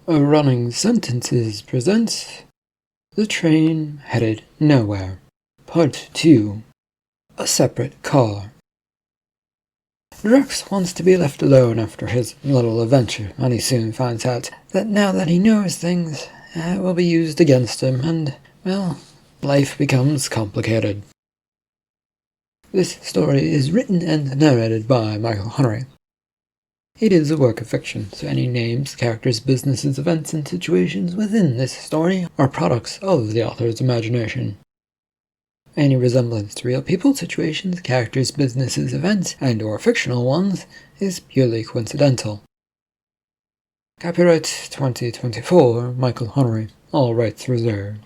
Running Sentences presents The Train Headed Nowhere, Part 2, A Separate Car. Drex wants to be left alone after his little adventure, and he soon finds out that now that he knows things, it will be used against him, and, well, life becomes complicated. This story is written and narrated by Michael Henry. It is a work of fiction, so any names, characters, businesses, events, and situations within this story are products of the author's imagination. Any resemblance to real people, situations, characters, businesses, events, and/or fictional ones is purely coincidental. Copyright 2024, Michael Henry, all rights reserved.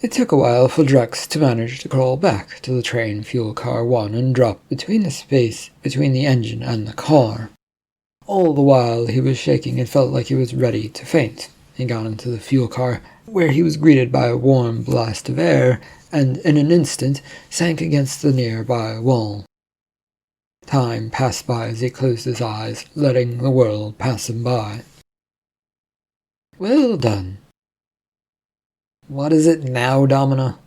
It took a while for Drex to manage to crawl back to the train fuel car 1 and drop between the space between the engine and the car. All the while he was shaking and felt like he was ready to faint. He got into the fuel car, where he was greeted by a warm blast of air, and in an instant sank against the nearby wall. Time passed by as he closed his eyes, letting the world pass him by. Well done. What is it now, Domina?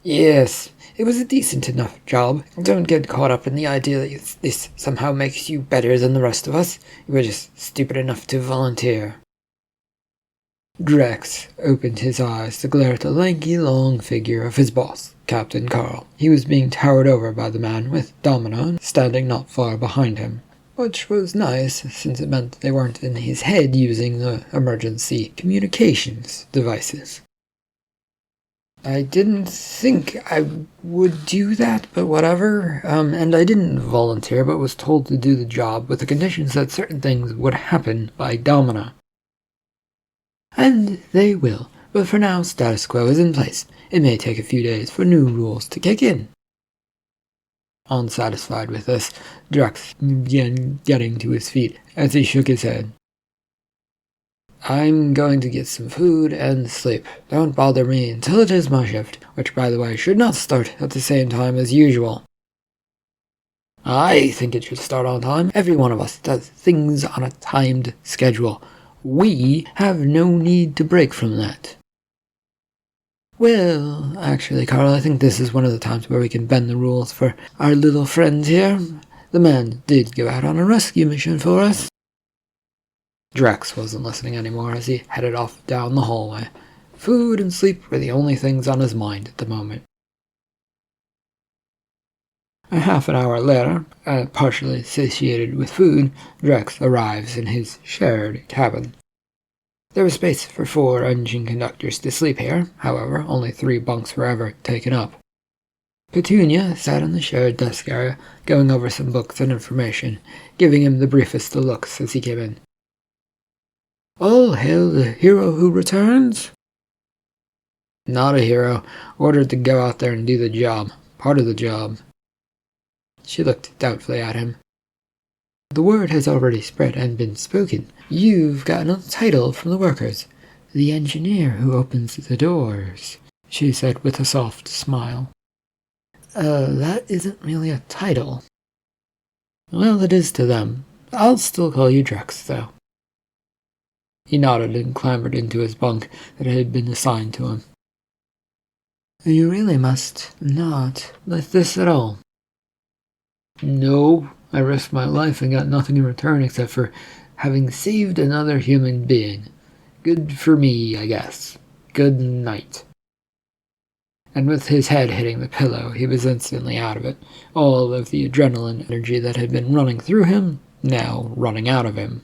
Yes, it was a decent enough job. Don't get caught up in the idea that this somehow makes you better than the rest of us. You were just stupid enough to volunteer. Drex opened his eyes to glare at the lanky, long figure of his boss, Captain Carl. He was being towered over by the man, with Domina standing not far behind him, which was nice, since it meant they weren't in his head using the emergency communications devices. I didn't think I would do that, but whatever. And I didn't volunteer, but was told to do the job with the conditions that certain things would happen by Domina. And they will, but for now status quo is in place. It may take a few days for new rules to kick in. Unsatisfied with this, Drex began getting to his feet as he shook his head. I'm going to get some food and sleep. Don't bother me until it is my shift, which, by the way, should not start at the same time as usual. I think it should start on time. Every one of us does things on a timed schedule. We have no need to break from that. Well, actually, Carl, I think this is one of the times where we can bend the rules for our little friends here. The man did go out on a rescue mission for us. Drex wasn't listening anymore as he headed off down the hallway. Food and sleep were the only things on his mind at the moment. A half an hour later, partially satiated with food, Drex arrives in his shared cabin. There was space for 4 engine conductors to sleep here, however, only 3 bunks were ever taken up. Petunia sat in the shared desk area, going over some books and information, giving him the briefest of looks as he came in. All hail the hero who returns? Not a hero, ordered to go out there and do the job, part of the job. She looked doubtfully at him. The word has already spread and been spoken. You've gotten a title from the workers. The engineer who opens the doors, she said with a soft smile. That isn't really a title. Well, it is to them. I'll still call you Drex, though. He nodded and clambered into his bunk that had been assigned to him. You really must not let this at all. No, I risked my life and got nothing in return except for having saved another human being. Good for me, I guess. Good night. And with his head hitting the pillow, he was instantly out of it. All of the adrenaline energy that had been running through him, now running out of him.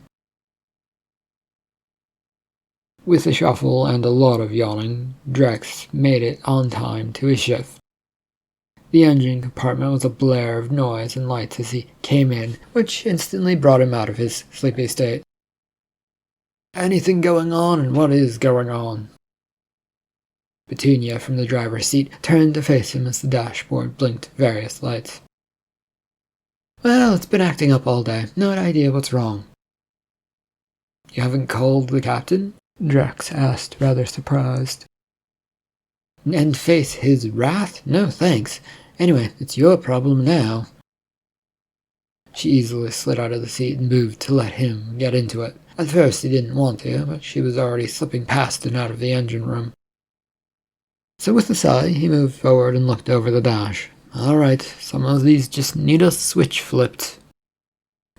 With a shuffle and a lot of yawning, Drex made it on time to his shift. The engine compartment was a blare of noise and lights as he came in, which instantly brought him out of his sleepy state. Anything going on, and what is going on? Petunia from the driver's seat turned to face him as the dashboard blinked various lights. Well, it's been acting up all day. No idea what's wrong. You haven't called the captain? Drex asked, rather surprised. And face his wrath? No thanks. Anyway, it's your problem now. She easily slid out of the seat and moved to let him get into it. At first he didn't want to, but she was already slipping past and out of the engine room. So with a sigh, he moved forward and looked over the dash. All right, some of these just need a switch flipped.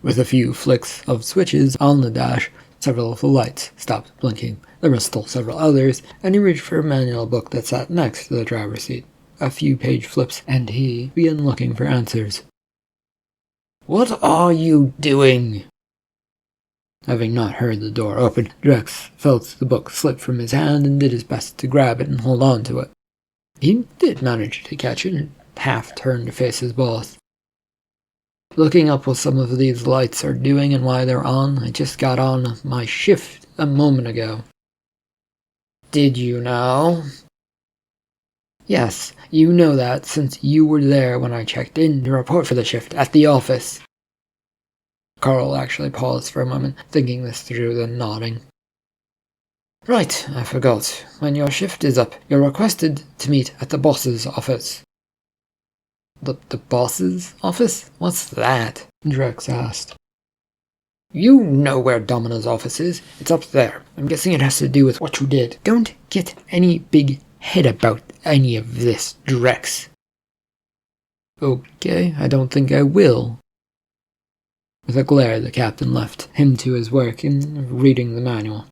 With a few flicks of switches on the dash, several of the lights stopped blinking. There were still several others, and he reached for a manual book that sat next to the driver's seat. A few page flips, and he began looking for answers. What are you doing? Having not heard the door open, Drex felt the book slip from his hand and did his best to grab it and hold on to it. He did manage to catch it and half turned to face his boss. Looking up what some of these lights are doing and why they're on, I just got on my shift a moment ago. Did you know? Yes, you know that since you were there when I checked in to report for the shift at the office. Carl actually paused for a moment, thinking this through, then nodding. Right, I forgot. When your shift is up, you're requested to meet at the boss's office. The boss's office? What's that? Drex asked. You know where Domina's office is. It's up there. I'm guessing it has to do with what you did. Don't get any big head about any of this, Drex. Okay, I don't think I will. With a glare, the captain left him to his work in reading the manual.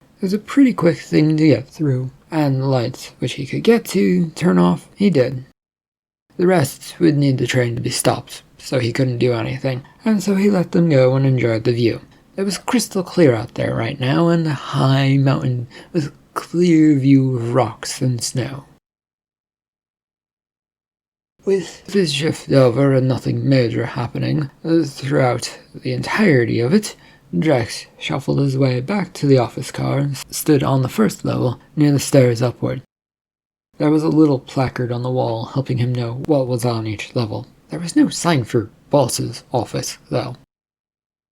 It was a pretty quick thing to get through, and the lights, which he could get to turn off, he did. The rest would need the train to be stopped, so he couldn't do anything, and so he let them go and enjoyed the view. It was crystal clear out there right now, and a high mountain with clear view of rocks and snow. With his shift over and nothing major happening throughout the entirety of it, Drex shuffled his way back to the office car and stood on the first level near the stairs upward. There was a little placard on the wall helping him know what was on each level. There was no sign for boss's office, though.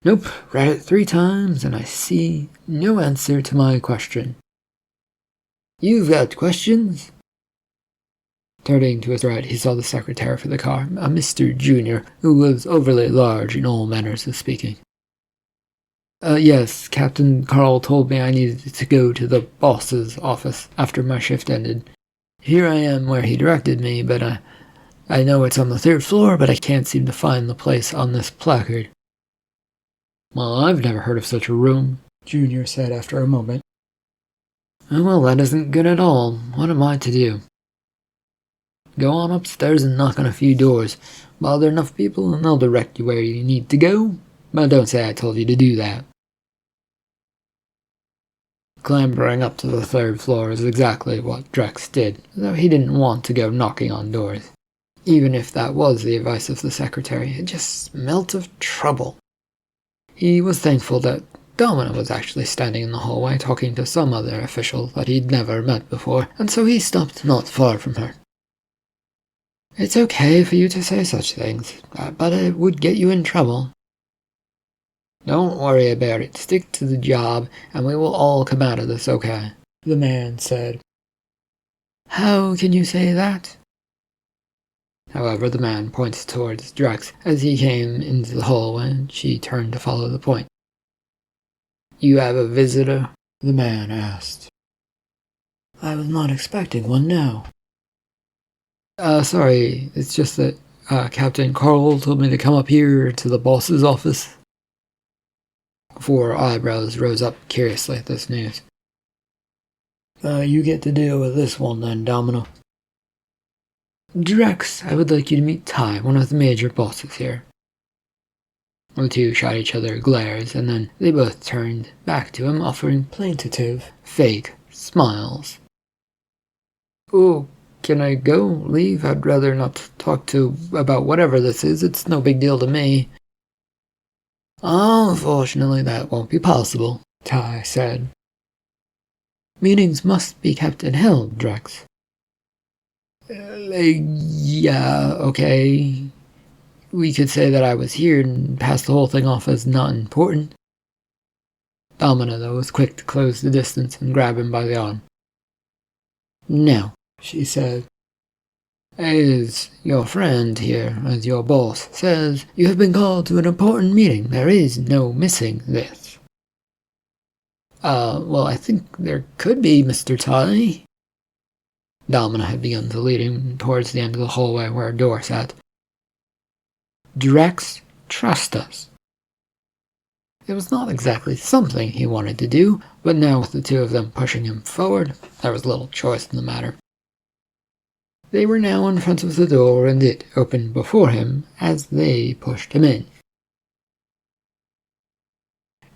Nope, read it 3 times and I see no answer to my question. You've got questions? Turning to his right, he saw the secretary for the car, a Mr. Junior, who was overly large in all manners of speaking. Yes, Captain Carl told me I needed to go to the boss's office after my shift ended. Here I am where he directed me, but I know it's on the 3rd floor, but I can't seem to find the place on this placard. Well, I've never heard of such a room, Junior said after a moment. Oh, well, that isn't good at all. What am I to do? Go on upstairs and knock on a few doors. Bother enough people and they'll direct you where you need to go. But don't say I told you to do that. Clambering up to the 3rd floor is exactly what Drex did, though he didn't want to go knocking on doors. Even if that was the advice of the secretary, it just smelt of trouble. He was thankful that Domina was actually standing in the hallway talking to some other official that he'd never met before, and so he stopped not far from her. It's okay for you to say such things, but it would get you in trouble. Don't worry about it. Stick to the job, and we will all come out of this okay, the man said. How can you say that? However, the man pointed towards Drex as he came into the hallway, and she turned to follow the point. You have a visitor? The man asked. I was not expecting one, no. Sorry, it's just that Captain Carl told me to come up here to the boss's office. 4 eyebrows rose up curiously at this news. You get to deal with this one then, Domino. Drex, I would like you to meet Ty, one of the major bosses here. The two shot each other glares, and then they both turned back to him, offering plaintive, fake smiles. Oh, can I go? Leave? I'd rather not talk to about whatever this is. It's no big deal to me. Unfortunately, that won't be possible, Ty said. Meetings must be kept and held, Drex. Yeah, okay. We could say that I was here and pass the whole thing off as not important. Domina, though, was quick to close the distance and grab him by the arm. No, she said. Is your friend here, as your boss says, you have been called to an important meeting. There is no missing this. Well, I think there could be, Mr. Tully. Domina had begun to lead him towards the end of the hallway where a door sat. Drex, trust us. It was not exactly something he wanted to do, but now with the two of them pushing him forward, there was little choice in the matter. They were now in front of the door, and it opened before him as they pushed him in.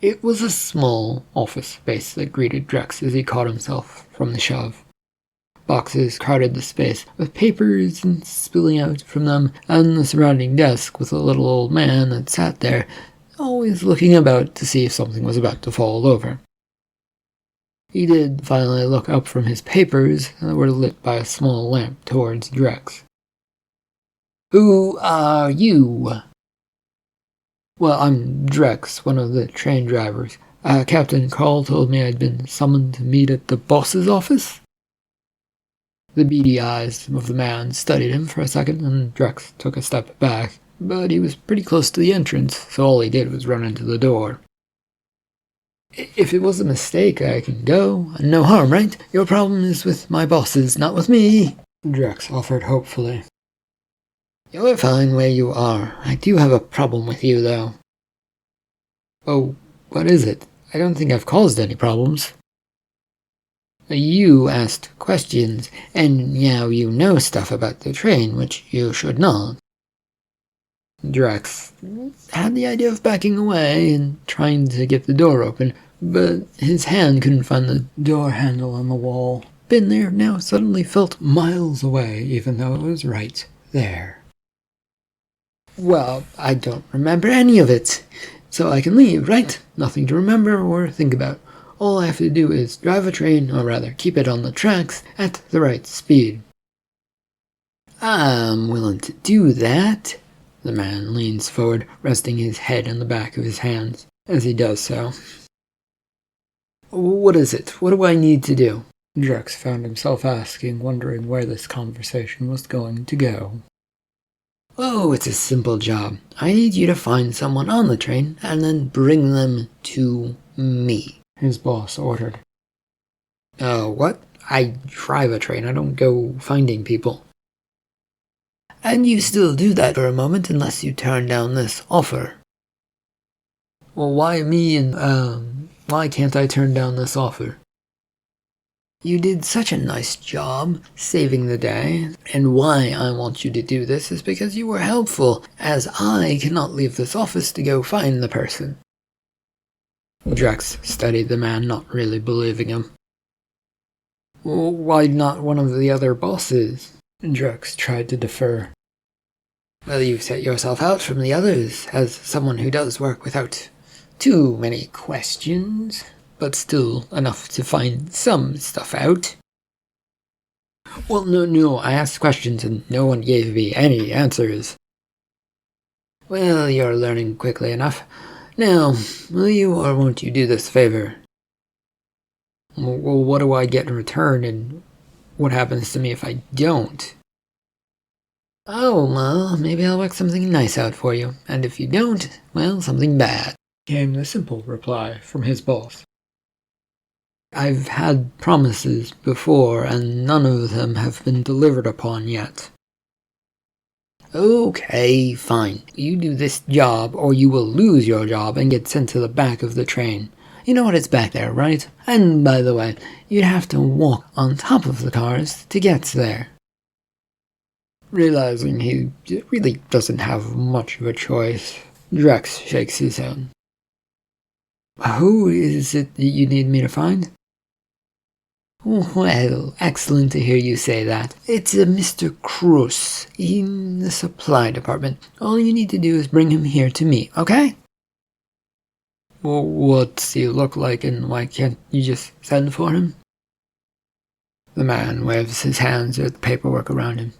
It was a small office space that greeted Drex as he caught himself from the shove. Boxes crowded the space, with papers spilling out from them, and the surrounding desk with a little old man that sat there, always looking about to see if something was about to fall over. He did finally look up from his papers that were lit by a small lamp towards Drex. Who are you? Well, I'm Drex, one of the train drivers. Captain Carl told me I'd been summoned to meet at the boss's office. The beady eyes of the man studied him for a second, and Drex took a step back, but he was pretty close to the entrance, so all he did was run into the door. If it was a mistake, I can go. No harm, right? Your problem is with my bosses, not with me, Drex offered hopefully. You're fine where you are. I do have a problem with you, though. Oh, what is it? I don't think I've caused any problems. You asked questions, and now you know stuff about the train, which you should not. Drex had the idea of backing away and trying to get the door open, but his hand couldn't find the door handle on the wall. Been there now suddenly felt miles away, even though it was right there. Well, I don't remember any of it, so I can leave, right? Nothing to remember or think about. All I have to do is drive a train, or rather keep it on the tracks, at the right speed. I'm willing to do that. The man leans forward, resting his head on the back of his hands as he does so. What is it? What do I need to do? Drex found himself asking, wondering where this conversation was going to go. Oh, it's a simple job. I need you to find someone on the train and then bring them to me, his boss ordered. What? I drive a train. I don't go finding people. And you still do that for a moment unless you turn down this offer. Well, why me and, why can't I turn down this offer? You did such a nice job saving the day, and why I want you to do this is because you were helpful, as I cannot leave this office to go find the person. Drex studied the man, not really believing him. Well, why not one of the other bosses? Drex tried to defer. Well, you've set yourself out from the others as someone who does work without too many questions, but still enough to find some stuff out. Well, no, I asked questions and no one gave me any answers. Well, you're learning quickly enough. Now, will you or won't you do this favor? Well, what do I get in return, and what happens to me if I don't? Oh, well, maybe I'll work something nice out for you, and if you don't, well, something bad, came the simple reply from his boss. I've had promises before, and none of them have been delivered upon yet. Okay, fine. You do this job, or you will lose your job and get sent to the back of the train. You know what it's back there, right? And by the way, you'd have to walk on top of the cars to get there. Realizing he really doesn't have much of a choice, Drex shakes his head. Who is it that you need me to find? Well, excellent to hear you say that. It's a Mr. Cruz in the supply department. All you need to do is bring him here to me, okay? Well, what's he look like, and why can't you just send for him? The man waves his hands at the paperwork around him.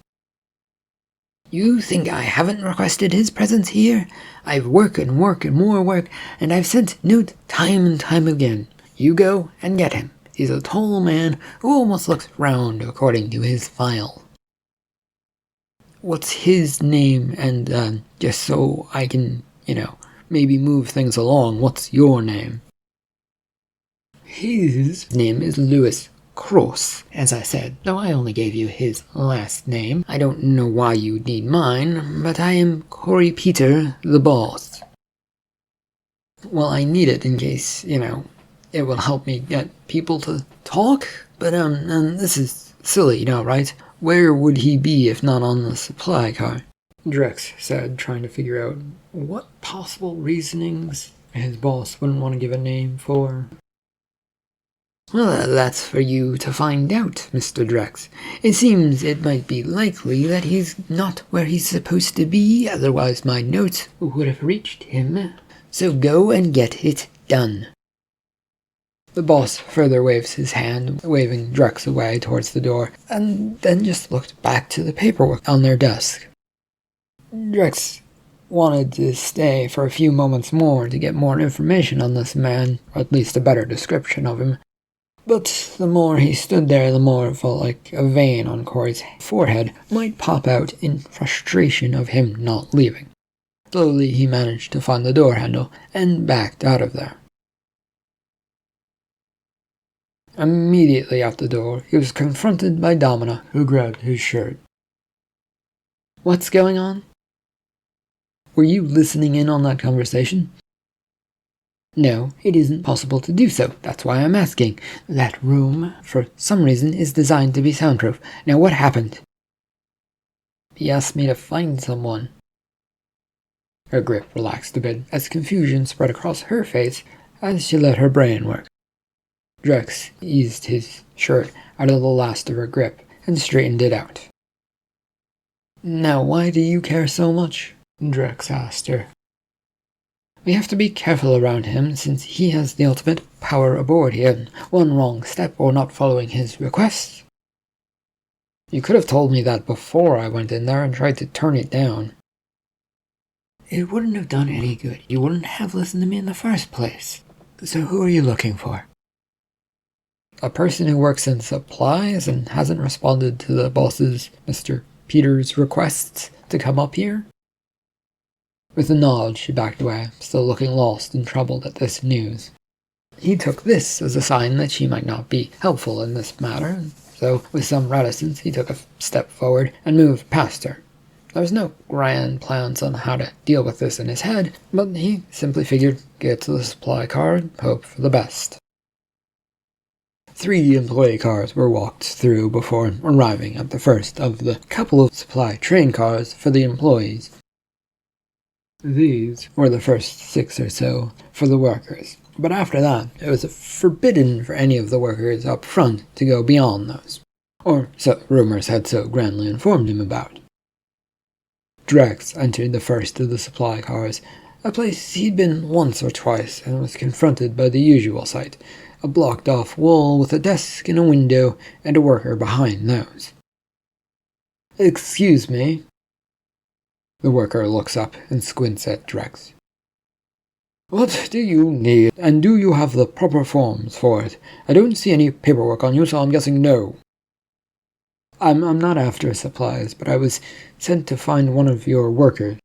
You think I haven't requested his presence here? I've work and more work, and I've sent note time and time again. You go and get him. He's a tall man who almost looks round according to his file. What's his name? And just so I can, maybe move things along, what's your name? His name is Lewis Cross, as I said, though I only gave you his last name. I don't know why you need mine, but I am Corey Peter, the boss. Well, I need it in case, it will help me get people to talk, but, and this is silly, right? Where would he be if not on the supply car? Drex said, trying to figure out what possible reasonings his boss wouldn't want to give a name for. Well, that's for you to find out, Mr. Drex. It seems it might be likely that he's not where he's supposed to be, otherwise my notes would have reached him. So go and get it done. The boss further waves his hand, waving Drex away towards the door, and then just looked back to the paperwork on their desk. Drex wanted to stay for a few moments more to get more information on this man, or at least a better description of him. But the more he stood there, the more it felt like a vein on Corey's forehead might pop out in frustration of him not leaving. Slowly he managed to find the door handle and backed out of there. Immediately out the door, he was confronted by Domina, who grabbed his shirt. What's going on? Were you listening in on that conversation? No, it isn't possible to do so. That's why I'm asking. That room, for some reason, is designed to be soundproof. Now what happened? He asked me to find someone. Her grip relaxed a bit as confusion spread across her face as she let her brain work. Drex eased his shirt out of the last of her grip and straightened it out. Now why do you care so much? Drex asked her. We have to be careful around him since he has the ultimate power aboard here. One wrong step or not following his requests. You could have told me that before I went in there and tried to turn it down. It wouldn't have done any good. You wouldn't have listened to me in the first place. So who are you looking for? A person who works in supplies and hasn't responded to the boss's, Mr. Peter's, requests to come up here? With a nod, she backed away, still looking lost and troubled at this news. He took this as a sign that she might not be helpful in this matter, so with some reticence he took a step forward and moved past her. There was no grand plans on how to deal with this in his head, but he simply figured get to the supply car and hope for the best. 3 employee cars were walked through before arriving at the first of the couple of supply train cars for the employees. These were the first 6 or so for the workers, but after that it was forbidden for any of the workers up front to go beyond those, or so rumors had so grandly informed him about. Drex entered the first of the supply cars, a place he'd been once or twice, and was confronted by the usual sight, a blocked-off wall with a desk and a window and a worker behind those. Excuse me. The worker looks up and squints at Drex. What do you need, and do you have the proper forms for it? I don't see any paperwork on you, so I'm guessing no. I'm not after supplies, but I was sent to find one of your workers.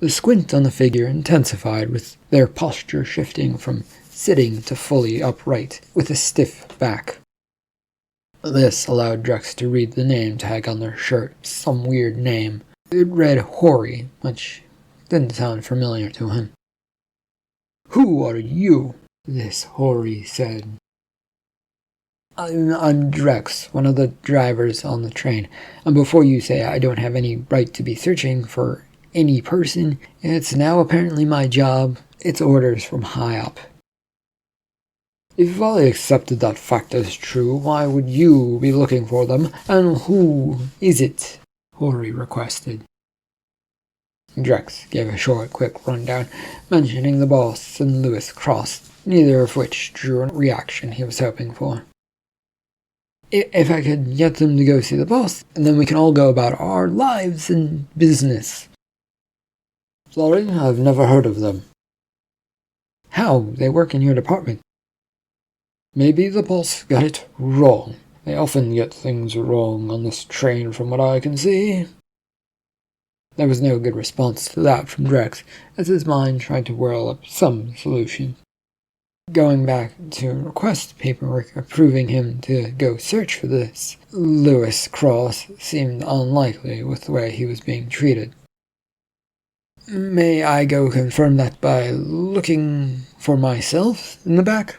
The squint on the figure intensified, with their posture shifting from sitting to fully upright, with a stiff back. This allowed Drex to read the name tag on their shirt, some weird name. It read Hori, which didn't sound familiar to him. Who are you? This Hori said. I'm Drex, one of the drivers on the train, and before you say I don't have any right to be searching for any person, it's now apparently my job. It's orders from high up. If I accepted that fact as true, why would you be looking for them, and who is it? Hori requested. Drex gave a short, quick rundown, mentioning the boss and Lewis Cross, neither of which drew a reaction he was hoping for. If I could get them to go see the boss, and then we can all go about our lives and business. Sorry, I've never heard of them. How? They work in your department. Maybe the boss got it wrong. They often get things wrong on this train from what I can see." There was no good response to that from Drex, as his mind tried to whirl up some solution. Going back to request paperwork approving him to go search for this Lewis Cross seemed unlikely with the way he was being treated. "May I go confirm that by looking for myself in the back?"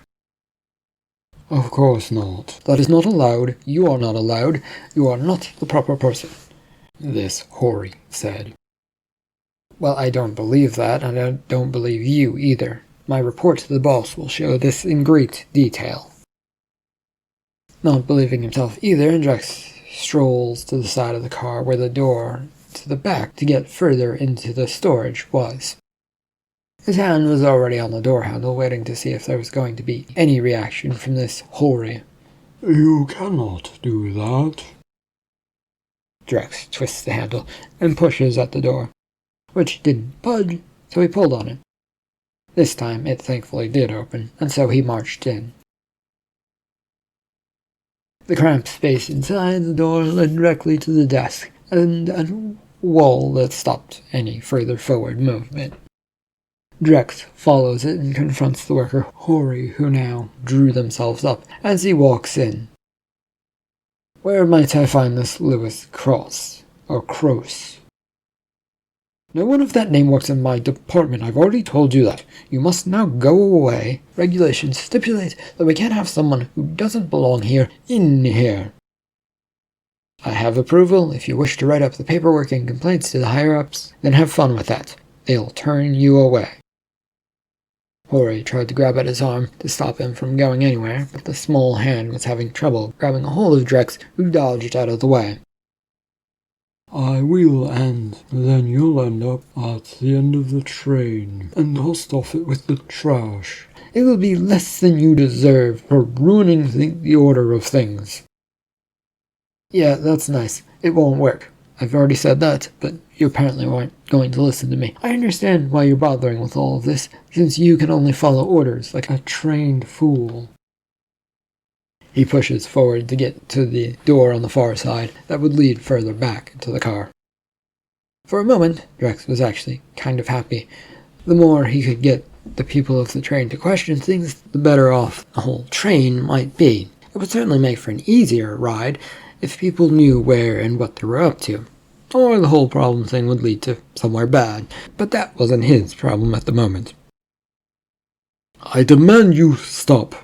"Of course not. That is not allowed. You are not allowed. You are not the proper person," this hoary said. "Well, I don't believe that, and I don't believe you either. My report to the boss will show this in great detail." Not believing himself either, Drex strolls to the side of the car where the door to the back to get further into the storage was. His hand was already on the door handle, waiting to see if there was going to be any reaction from this hoary. "You cannot do that." Drex twists the handle and pushes at the door, which didn't budge, so he pulled on it. This time it thankfully did open, and so he marched in. The cramped space inside the door led directly to the desk and a wall that stopped any further forward movement. Drex follows it and confronts the worker hoary who now drew themselves up as he walks in. "Where might I find this Lewis Cross, or Cross?" "No one of that name works in my department. I've already told you that. You must now go away. Regulations stipulate that we can't have someone who doesn't belong here in here." "I have approval. If you wish to write up the paperwork and complaints to the higher-ups, then have fun with that. They'll turn you away." Hoary tried to grab at his arm to stop him from going anywhere, but the small hand was having trouble grabbing a hold of Drex, who dodged out of the way. "I will, and then you'll end up at the end of the train, and I'll stuff it with the trash. It will be less than you deserve for ruining the order of things." "Yeah, that's nice. It won't work. I've already said that, but you apparently weren't going to listen to me. I understand why you're bothering with all of this, since you can only follow orders like a trained fool." He pushes forward to get to the door on the far side that would lead further back into the car. For a moment, Drex was actually kind of happy. The more he could get the people of the train to question things, the better off the whole train might be. It would certainly make for an easier ride if people knew where and what they were up to. Or the whole problem thing would lead to somewhere bad, but that wasn't his problem at the moment. "I demand you stop."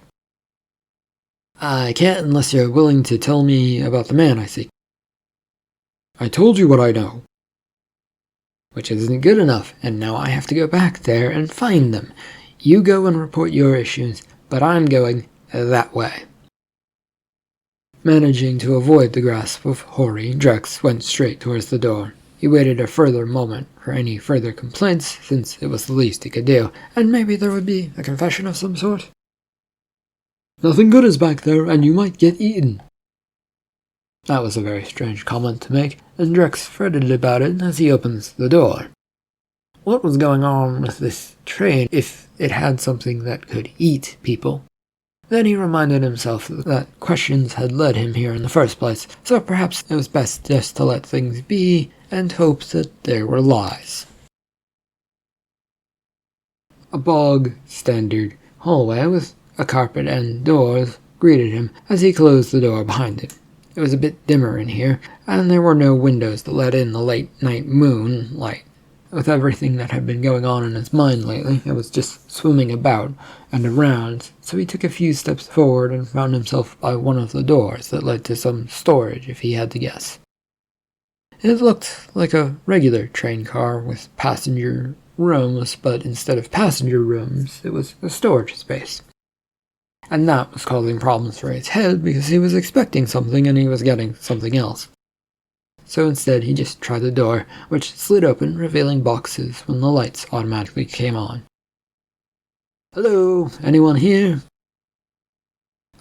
"I can't unless you're willing to tell me about the man I seek." "I told you what I know." "Which isn't good enough, and now I have to go back there and find them. You go and report your issues, but I'm going that way." Managing to avoid the grasp of Hoary, Drex went straight towards the door. He waited a further moment for any further complaints, since it was the least he could do, and maybe there would be a confession of some sort. "Nothing good is back there, and you might get eaten." That was a very strange comment to make, and Drex fretted about it as he opens the door. What was going on with this train if it had something that could eat people? Then he reminded himself that questions had led him here in the first place, so perhaps it was best just to let things be and hope that there were lies. A bog-standard hallway with a carpet and doors greeted him as he closed the door behind him. It was a bit dimmer in here, and there were no windows to let in the late-night moonlight. With everything that had been going on in his mind lately, it was just swimming about and around, so he took a few steps forward and found himself by one of the doors that led to some storage, if he had to guess. It looked like a regular train car with passenger rooms, but instead of passenger rooms, it was a storage space. And that was causing problems for his head because he was expecting something and he was getting something else. So instead he just tried the door, which slid open, revealing boxes when the lights automatically came on. "Hello, anyone here?"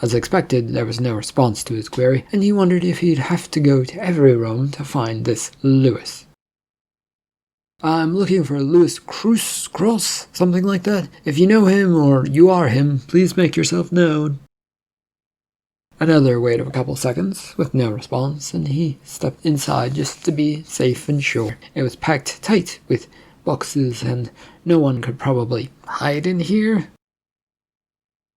As expected, there was no response to his query, and he wondered if he'd have to go to every room to find this Lewis. "I'm looking for Lewis Cross, something like that. If you know him or you are him, please make yourself known." Another wait of a couple seconds, with no response, and he stepped inside just to be safe and sure. It was packed tight with boxes, and no one could probably hide in here.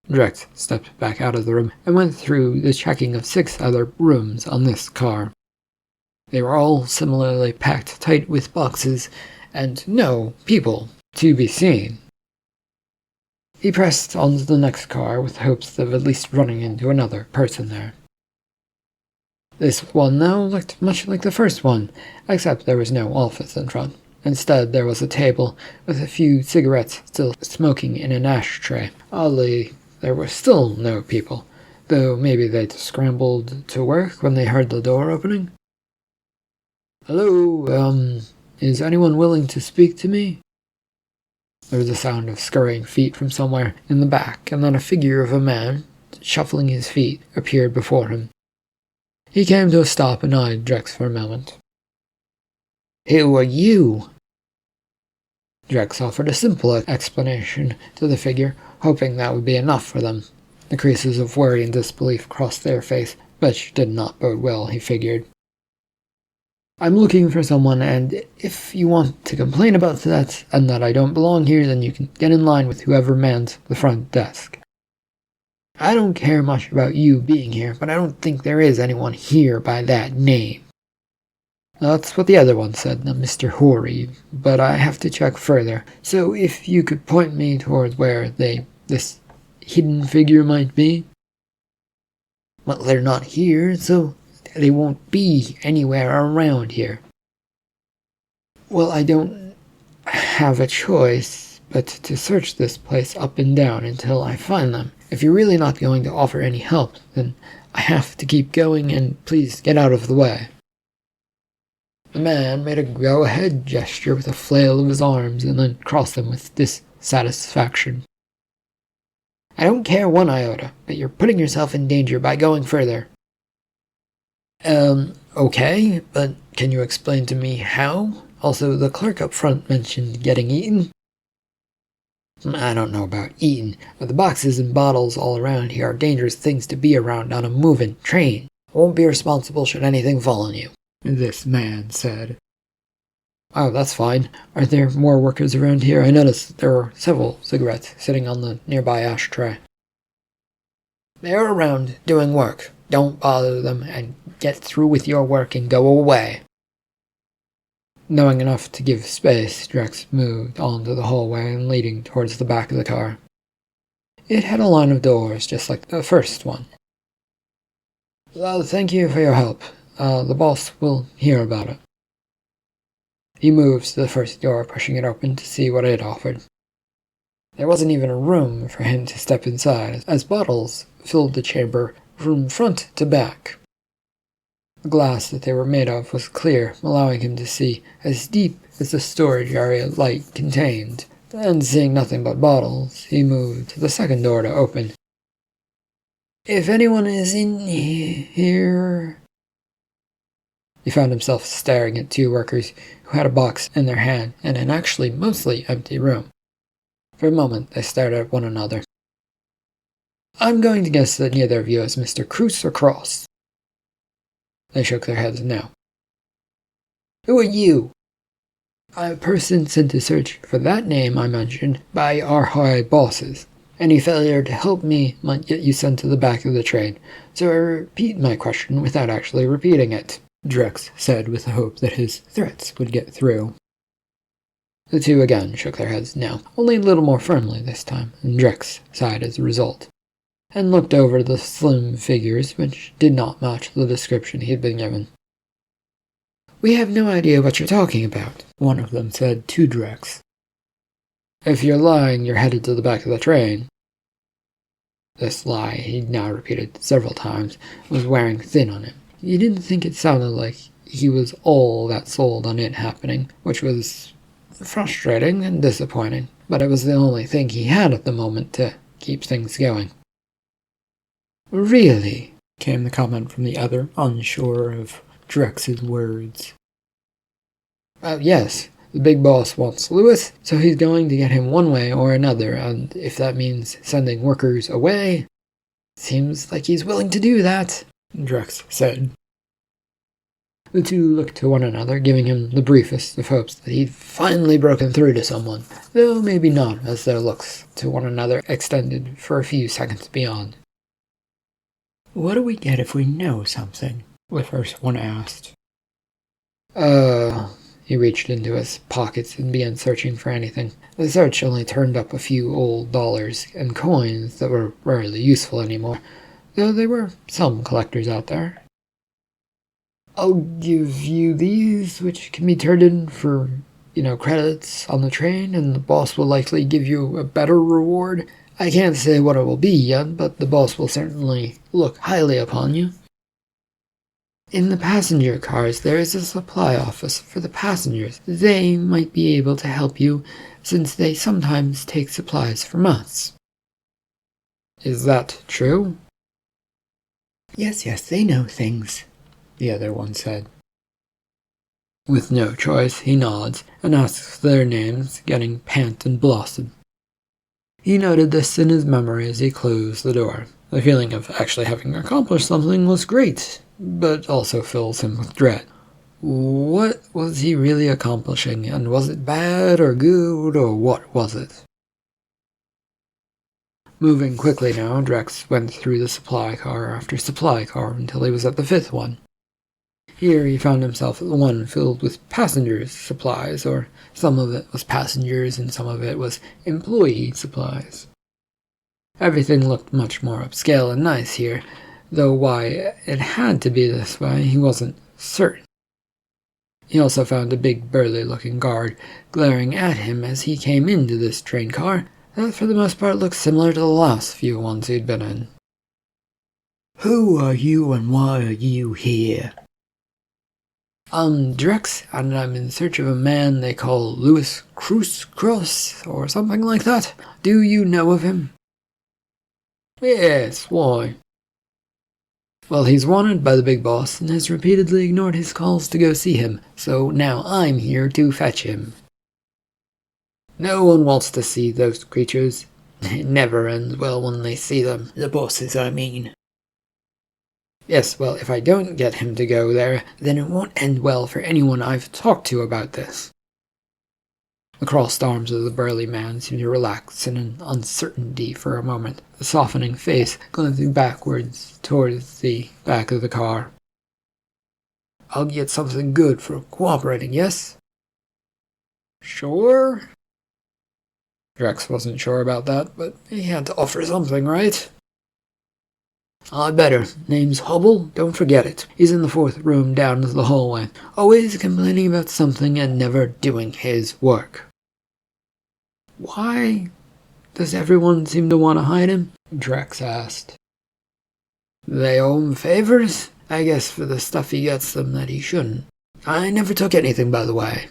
Drex stepped back out of the room and went through the checking of 6 other rooms on this car. They were all similarly packed tight with boxes, and no people to be seen. He pressed on to the next car with hopes of at least running into another person there. This one now looked much like the first one, except there was no office in front. Instead, there was a table with a few cigarettes still smoking in an ashtray. Oddly, there were still no people, though maybe they'd scrambled to work when they heard the door opening. "Hello, is anyone willing to speak to me?" There was a sound of scurrying feet from somewhere in the back, and then a figure of a man, shuffling his feet, appeared before him. He came to a stop and eyed Drex for a moment. "Who are you?" Drex offered a simple explanation to the figure, hoping that would be enough for them. The creases of worry and disbelief crossed their face, which did not bode well, he figured. "I'm looking for someone, and if you want to complain about that, and that I don't belong here, then you can get in line with whoever mans the front desk. I don't care much about you being here, but I don't think there is anyone here by that name." "That's what the other one said, Mr. Horry, but I have to check further, so if you could point me towards where this hidden figure might be." "Well, they're not here, so they won't be anywhere around here." "Well, I don't have a choice but to search this place up and down until I find them. If you're really not going to offer any help, then I have to keep going, and please get out of the way." The man made a go-ahead gesture with a flail of his arms and then crossed them with dissatisfaction. "I don't care one iota, but you're putting yourself in danger by going further." Okay, but can you explain to me how? Also, the clerk up front mentioned getting eaten." "I don't know about eaten, but the boxes and bottles all around here are dangerous things to be around on a moving train. I won't be responsible should anything fall on you," this man said. "Oh, that's fine. Are there more workers around here? I noticed there were several cigarettes sitting on the nearby ashtray." "They're around doing work. Don't bother them, and get through with your work and go away." Knowing enough to give space, Drex moved onto the hallway and leading towards the back of the car. It had a line of doors, just like the first one. "Thank you for your help. The boss will hear about it." He moved to the first door, pushing it open to see what it offered. There wasn't even a room for him to step inside, as bottles filled the chamber from front to back. The glass that they were made of was clear, allowing him to see as deep as the storage area light contained, and seeing nothing but bottles, he moved to the second door to open. "If anyone is in here..." He found himself staring at 2 workers who had a box in their hand in an actually mostly empty room. For a moment, they stared at one another. "I'm going to guess that neither of you is Mr. Cruz or Cross." They shook their heads no. "Who are you?" "A person sent to search for that name I mentioned by our high bosses. Any failure to help me might get you sent to the back of the train, so I repeat my question without actually repeating it," Drex said with the hope that his threats would get through. The 2 again shook their heads no, only a little more firmly this time, and Drex sighed as a result, and looked over the slim figures which did not match the description he had been given. "We have no idea what you're talking about," one of them said to Drex. "If you're lying, you're headed to the back of the train." This lie, he now repeated several times, was wearing thin on him. He didn't think it sounded like he was all that sold on it happening, which was frustrating and disappointing, but it was the only thing he had at the moment to keep things going. "Really?" came the comment from the other, unsure of Drex's words. Yes, the big boss wants Lewis, so he's going to get him one way or another, and if that means sending workers away..." Seems like he's willing to do that, Drex said. The two looked to one another, giving him the briefest of hopes that he'd finally broken through to someone, though maybe not, as their looks to one another extended for a few seconds beyond. "What do we get if we know something?" the first one asked. He reached into his pockets and began searching for anything. The search only turned up a few old dollars and coins that were rarely useful anymore, though there were some collectors out there. "I'll give you these, which can be turned in for, credits on the train, and the boss will likely give you a better reward. I can't say what it will be yet, but the boss will certainly look highly upon you. In the passenger cars, there is a supply office for the passengers. They might be able to help you, since they sometimes take supplies from us." "Is that true?" Yes, they know things," the other one said. With no choice, he nods and asks their names, getting Pant and Blossom. He noted this in his memory as he closed the door. The feeling of actually having accomplished something was great, but also fills him with dread. What was he really accomplishing, and was it bad or good, or what was it? Moving quickly now, Drex went through the supply car after supply car until he was at the fifth one. Here he found himself at the one filled with passengers' supplies, or some of it was passengers and some of it was employee supplies. Everything looked much more upscale and nice here, though why it had to be this way he wasn't certain. He also found a big burly-looking guard glaring at him as he came into this train car that for the most part looked similar to the last few ones he'd been in. "Who are you and why are you here?" "I'm Drex, and I'm in search of a man they call Louis Cross, or something like that. Do you know of him?" "Yes, why?" "Well, he's wanted by the big boss and has repeatedly ignored his calls to go see him, so now I'm here to fetch him." "No one wants to see those creatures. It never ends well when they see them. The bosses, I mean." "Yes, well, if I don't get him to go there, then it won't end well for anyone I've talked to about this." The crossed arms of the burly man seemed to relax in an uncertainty for a moment, the softening face glancing backwards towards the back of the car. "I'll get something good for cooperating, yes?" "Sure?" Drex wasn't sure about that, but he had to offer something, right? "I'd better. Name's Hubble, don't forget it. He's in the fourth room down the hallway, always complaining about something and never doing his work." "Why does everyone seem to want to hide him?" Drex asked. "They owe him favors? I guess for the stuff he gets them that he shouldn't. I never took anything, by the way."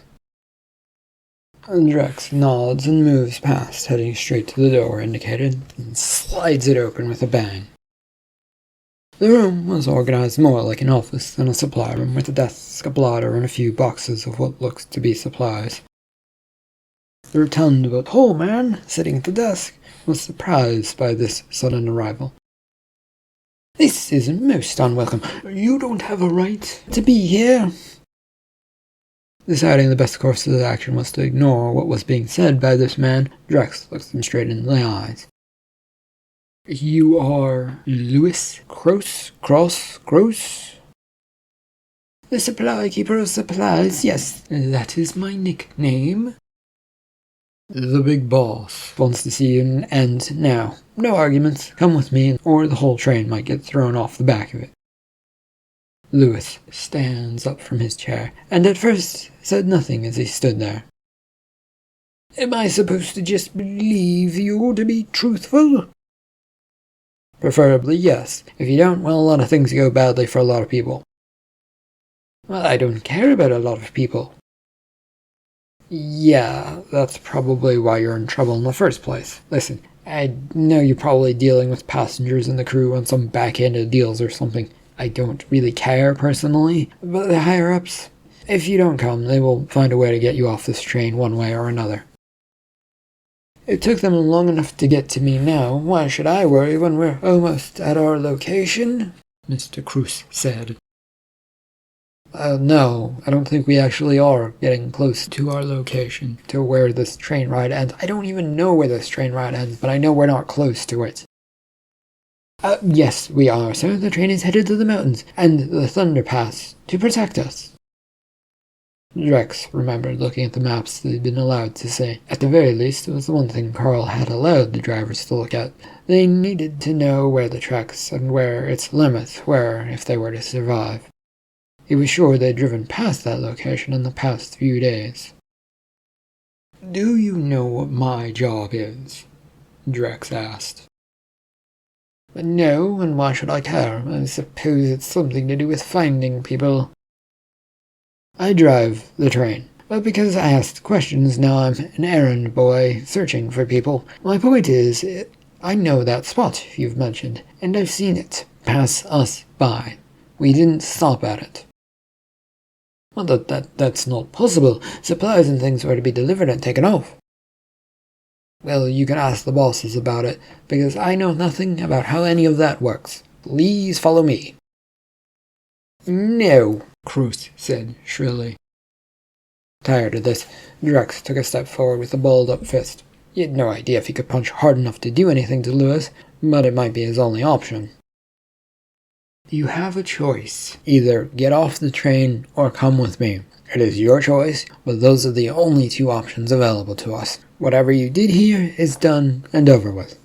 And Drex nods and moves past, heading straight to the door indicated, and slides it open with a bang. The room was organized more like an office than a supply room, with a desk, a blotter, and a few boxes of what looked to be supplies. The rotund but tall man, sitting at the desk, was surprised by this sudden arrival. "This is most unwelcome. You don't have a right to be here." Deciding the best course of action was to ignore what was being said by this man, Drex looked him straight in the eyes. "You are Louis Cross? "The supply keeper of supplies, yes, that is my nickname." "The big boss wants to see an end now. No arguments, come with me, or the whole train might get thrown off the back of it." Louis stands up from his chair, and at first said nothing as he stood there. "Am I supposed to just believe you to be truthful?" "Preferably, yes. If you don't, well, a lot of things go badly for a lot of people." "Well, I don't care about a lot of people." "Yeah, that's probably why you're in trouble in the first place. Listen, I know you're probably dealing with passengers and the crew on some back-ended deals or something. I don't really care personally, but the higher-ups, if you don't come, they will find a way to get you off this train one way or another." It took them long enough to get to me now. Why should I worry when we're almost at our location? Mr. Cruz said. No, I don't think we actually are getting close to our location, to where this train ride ends. I don't even know where this train ride ends, but I know we're not close to it. Yes, we are, sir. The train is headed to the mountains and the Thunder Pass to protect us. Drex remembered looking at the maps they'd been allowed to see. At the very least, it was the one thing Carl had allowed the drivers to look at. They needed to know where the tracks and where its limits were if they were to survive. He was sure they'd driven past that location in the past few days. Do you know what my job is? Drex asked. No, and why should I care? I suppose it's something to do with finding people. I drive the train, but because I asked questions, now I'm an errand boy searching for people. My point is, I know that spot you've mentioned, and I've seen it pass us by. We didn't stop at it. Well, that's not possible. Supplies and things were to be delivered and taken off. Well, you can ask the bosses about it, because I know nothing about how any of that works. Please follow me. No, Cruz said shrilly. Tired of this, Drex took a step forward with a balled-up fist. He had no idea if he could punch hard enough to do anything to Lewis, but it might be his only option. You have a choice. Either get off the train or come with me. It is your choice, but those are the only two options available to us. Whatever you did here is done and over with.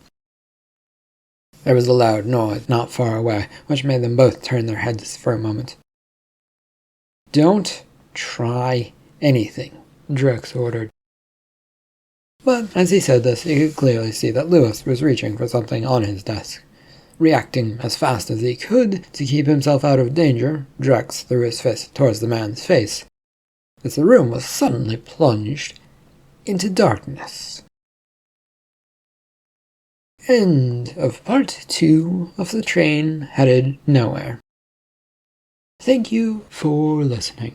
There was a loud noise not far away, which made them both turn their heads for a moment. Don't try anything, Drex ordered. But as he said this, he could clearly see that Lewis was reaching for something on his desk. Reacting as fast as he could to keep himself out of danger, Drex threw his fist towards the man's face, as the room was suddenly plunged into darkness. End of part 2 of The Train Headed Nowhere. Thank you for listening.